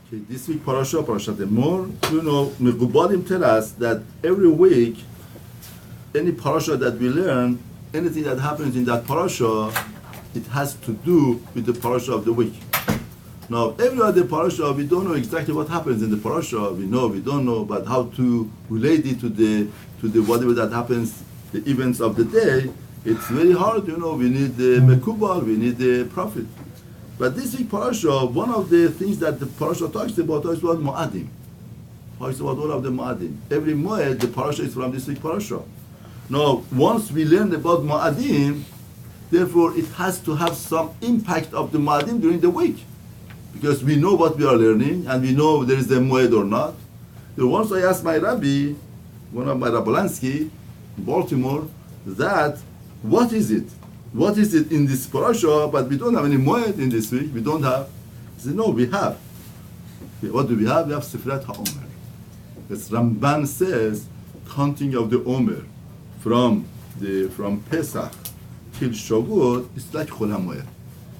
Okay, this week Parashat Emor, Megubalim tell us that every week, any parasha that we learn, anything that happens in that parasha, it has to do with the parasha of the week. Now, every other parasha, we don't know exactly what happens in the parasha. We know, we don't know, but how to relate it to the whatever that happens, the events of the day. It's very hard, We need the Mekubal, we need the prophet. But this week parasha, one of the things that the parasha talks about Mo'adim. Talks about all of the Mo'adim. Every Moed, the parasha is from this week parasha. Now, once we learn about Mo'adim, therefore it has to have some impact of the Mo'adim during the week. Because we know what we are learning, and we know there is a Moed or not. So once I asked my Rabbi, one of my Rabbalansky, in Baltimore, that, what is it? What is it in this parasha, but we don't have any Moed in this week, we don't have. He said, no, we have. What do we have? We have Sifrat HaOmer. As Ramban says, counting of the Omer from Pesach till Shavuot, it's like Chol HaMoed.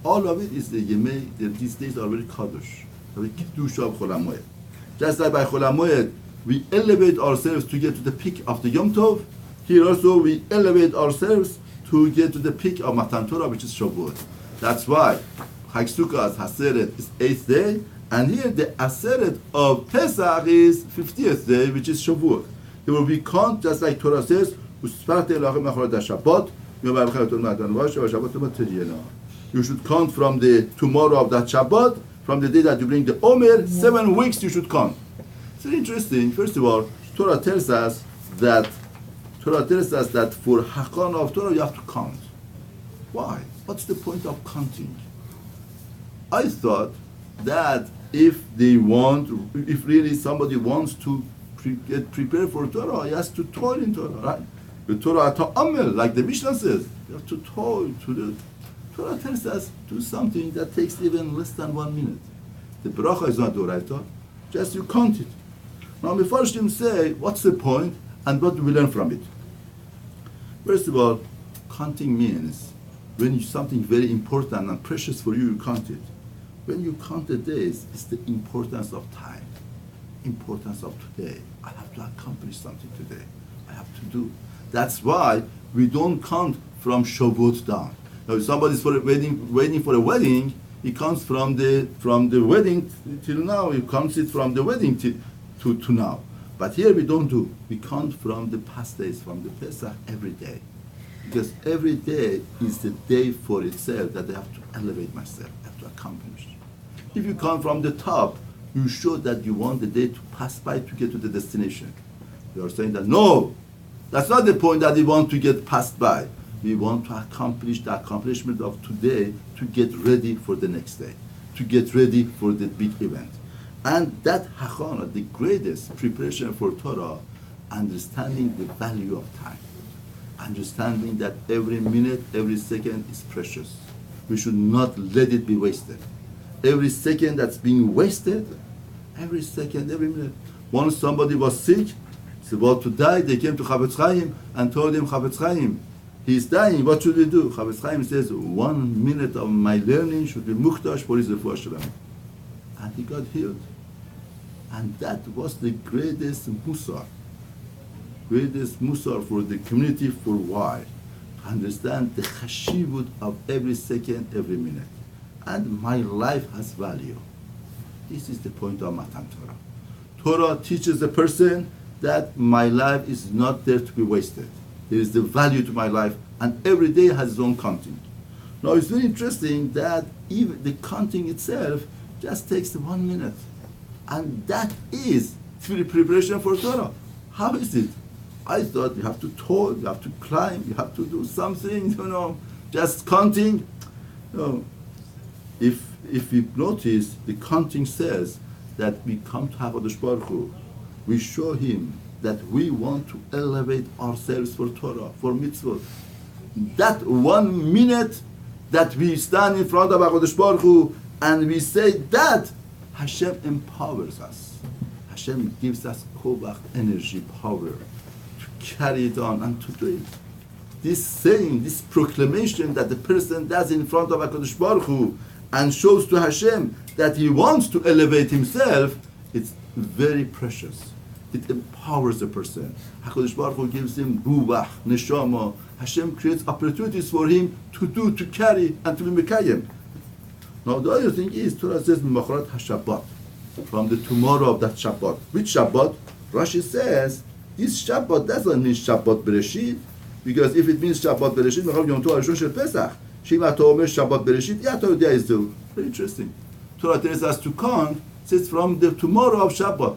All of it is the Yemei, these days are very Kadosh, very Kiddush of Chol HaMoed. Just like by Chol HaMoed, we elevate ourselves to get to the peak of the Yom Tov. Here also we elevate ourselves to get to the peak of Matan Torah, which is Shavuot. That's why Chag Sukkot Haseret is 8th day, and here the Aseret of Pesach is 50th day, which is Shavuot. It will be count just like Torah says, you should count from the tomorrow of that Shabbat, from the day that you bring the Omer, 7 weeks you should count. It's very interesting. First of all, Torah tells us that for Hakon of Torah you have to count. Why? What's the point of counting? I thought that if really somebody wants to get prepared for Torah, he has to toil in Torah, right? The Torah ta'amel, like the Mishnah says, you have to toil to the Torah tells us do something that takes even less than 1 minute. The bracha is not doraita, just you count it. Now, Mefarshim say, what's the point and what do we learn from it? First of all, counting means when something very important and precious for you, you count it. When you count the days, it's the importance of time, importance of today. I have to accomplish something today. I have to do. That's why we don't count from Shavuot down. Now, if somebody's waiting for a wedding, he counts from the wedding till now. He counts it from the wedding to now. But here we don't do. We count from the past days, from the Pesach, every day. Because every day is the day for itself that I have to elevate myself, I have to accomplish. If you count from the top, you show that you want the day to pass by to get to the destination. You are saying that, no, that's not the point that we want to get passed by. We want to accomplish the accomplishment of today to get ready for the next day, to get ready for the big event. And that hachana, the greatest preparation for Torah, understanding the value of time, understanding that every minute, every second is precious. We should not let it be wasted. Every second that's being wasted, every second, every minute. Once somebody was sick, he's about to die, they came to Levychaim and told him, Levychaim, he's dying, what should we do? Levychaim says, 1 minute of my learning should be muhtash for his refuah shalom. And he got healed. And that was the greatest musar for the community. For why? To understand the chashivut of every second, every minute. And my life has value. This is the point of Matan Torah. Torah teaches the person that my life is not there to be wasted. There is the value to my life, and every day has its own counting. Now it's very interesting that even the counting itself just takes 1 minute. And that is preparation for Torah. How is it? I thought you have to toil, you have to climb, you have to do something, just counting. If we notice, the counting says that we come to HaKadosh Baruch Hu, we show him that we want to elevate ourselves for Torah, for mitzvot. That 1 minute that we stand in front of HaKadosh Baruch Hu and we say that, Hashem empowers us. Hashem gives us kovach, energy, power to carry it on and to do it. This saying, this proclamation that the person does in front of HaKadosh Baruch Hu and shows to Hashem that he wants to elevate himself, it's very precious. It empowers a person. HaKadosh Baruch Hu gives him ruach, neshama. Hashem creates opportunities for him to do, to carry, and to be mekayim. Now the other thing is, Torah says, Macharat HaShabbat, from the tomorrow of that Shabbat. Which Shabbat? Rashi says, this Shabbat doesn't mean Shabbat Bereshit, because if it means Shabbat Bereshit, Macharat Yom Tov HaRishon Shel Pesach. Shema Tomer Shabbat Bereshit, Yato Dia is the. Very interesting. Torah tells us to count, says from the tomorrow of Shabbat.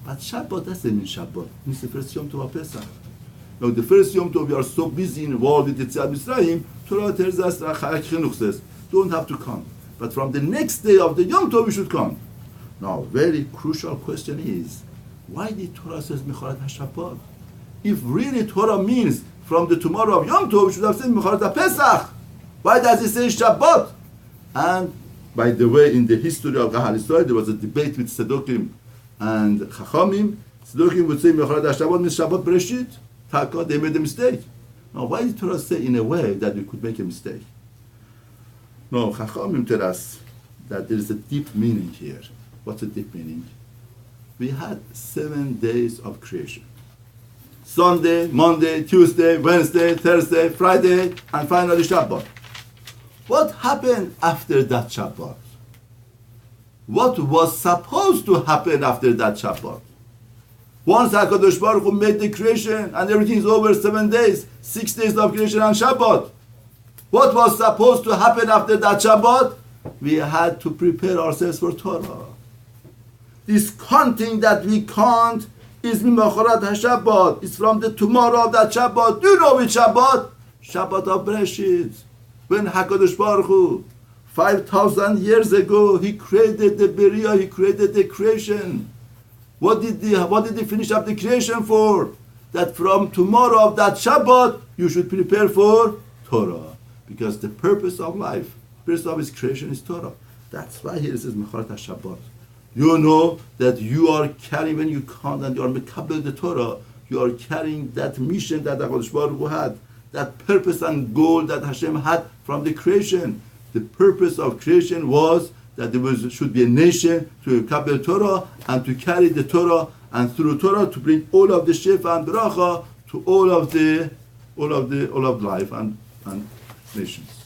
But Shabbat doesn't mean Shabbat. It means the first Yom Tov of Pesach. Now the first Yom Tov, we are so busy involved with Yetziat Mitzrayim, Torah tells us, Chinuch says, don't have to count. But from the next day of the Yom Tov, we should count. Now, very crucial question is, why did Torah says Mecharat HaShabbat? If really Torah means from the tomorrow of Yom Tov, we should have said Mecharat HaPesach. Why does it say Shabbat? And by the way, in the history of Kahal Israel, there was a debate with Sadokim and Chachamim. Sadokim would say Mecharat HaShabbat means Shabbat Bereshit. Taka, they made a mistake. Now, why did Torah say in a way that we could make a mistake? No, Chachamim tell us that there is a deep meaning here. What's the deep meaning? We had 7 days of creation. Sunday, Monday, Tuesday, Wednesday, Thursday, Friday, and finally Shabbat. What happened after that Shabbat? What was supposed to happen after that Shabbat? Once HaKadosh Baruch Hu made the creation and everything is over 7 days, 6 days of creation and Shabbat. What was supposed to happen after that Shabbat? We had to prepare ourselves for Torah. This counting that we count is Mimacharat HaShabbat. It's from the tomorrow of that Shabbat. Do you know which Shabbat? Shabbat of Bereshit. When HaKadosh Baruch Hu, 5,000 years ago, he created the Beriah, he created the creation. What did he finish up the creation for? That from tomorrow of that Shabbat, you should prepare for Torah. Because the purpose of life, purpose of his creation is Torah. That's why here it says Mecharat HaShabbat. You know that you are carrying, when you count and you are mekabel the Torah, you are carrying that mission that HaKadosh Baruch Hu had, that purpose and goal that Hashem had from the creation. The purpose of creation was that there should be a nation to mekabel Torah and to carry the Torah, and through Torah to bring all of the shefa and bracha to all of life and nations.